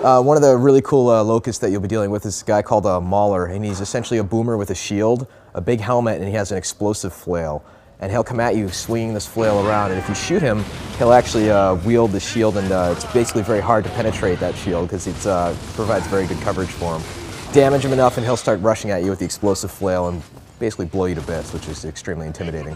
One of the really cool locusts that you'll be dealing with is a guy called Mauler, and he's essentially a boomer with a shield, a big helmet, and he has an explosive flail. And he'll come at you swinging this flail around, and if you shoot him, he'll actually wield the shield, and it's basically very hard to penetrate that shield because it provides very good coverage for him. Damage him enough and he'll start rushing at you with the explosive flail and basically blow you to bits, which is extremely intimidating.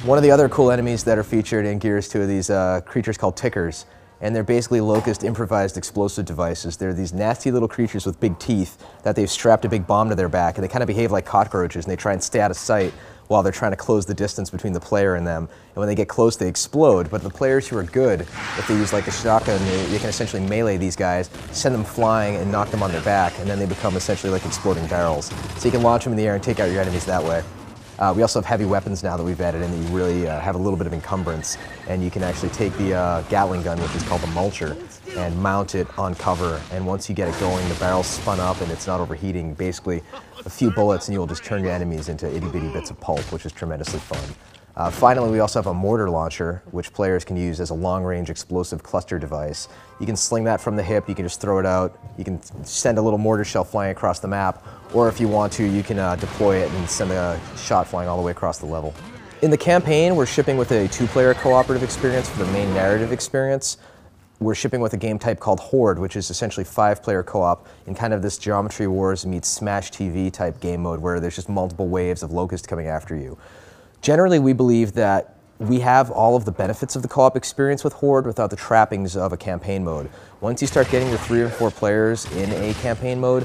One of the other cool enemies that are featured in Gears 2 are these creatures called tickers. And they're basically locust improvised explosive devices. They're these nasty little creatures with big teeth that they've strapped a big bomb to their back, and they kind of behave like cockroaches, and they try and stay out of sight while they're trying to close the distance between the player and them. And when they get close, they explode. But the players who are good, if they use like a shotgun, they can essentially melee these guys, send them flying and knock them on their back, and then they become essentially like exploding barrels. So you can launch them in the air and take out your enemies that way. We also have heavy weapons now that we've added in that you really have a little bit of encumbrance, and you can actually take the Gatling gun, which is called the Mulcher, and mount it on cover, and once you get it going, the barrel's spun up and it's not overheating. Basically, a few bullets and you will just turn your enemies into itty-bitty bits of pulp, which is tremendously fun. Finally, we also have a mortar launcher, which players can use as a long-range explosive cluster device. You can sling that from the hip, you can just throw it out, you can send a little mortar shell flying across the map, or if you want to, you can deploy it and send a shot flying all the way across the level. In the campaign, we're shipping with a 2-player cooperative experience for the main narrative experience. We're shipping with a game type called Horde, which is essentially 5-player co-op in kind of this Geometry Wars meets Smash TV type game mode where there's just multiple waves of locusts coming after you. Generally, we believe that we have all of the benefits of the co-op experience with Horde without the trappings of a campaign mode. Once you start getting to 3 or 4 players in a campaign mode,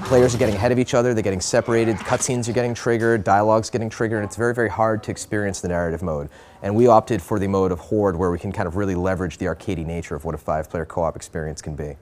players are getting ahead of each other, they're getting separated, cutscenes are getting triggered, dialogue's getting triggered, and it's very, very hard to experience the narrative mode. And we opted for the mode of Horde where we can kind of really leverage the arcadey nature of what a 5-player co-op experience can be.